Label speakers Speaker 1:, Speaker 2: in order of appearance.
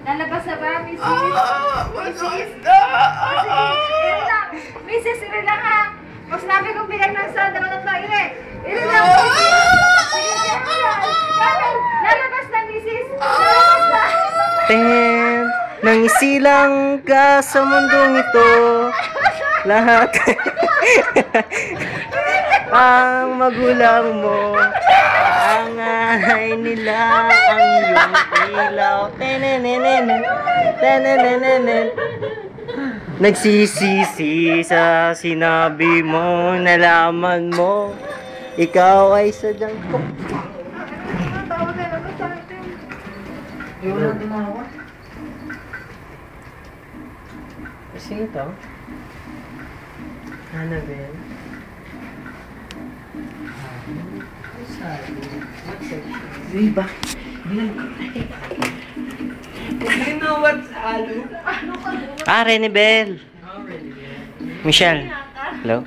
Speaker 1: Lalabas na ba, Mrs.?
Speaker 2: Mrs. na!
Speaker 1: Mrs. Ire lang ha. Pag sinabi kong bilang ng sa dapat na Ire. Ire lang. Lalabas na, Mrs. Lalabas na.
Speaker 3: Ten, nang isilang ka sa mundong ito, lahat ang magulang mo, ang nanay nila, ang iyong ilaw. Tenenenen, tenenenen. Nagsisisi sa sinabi mo, nalaman mo, ikaw ay sadyang ko. Sino to? Annabelle?
Speaker 2: Diba? You know what's Alu?
Speaker 3: Ah, Renibel. Michelle. Hello?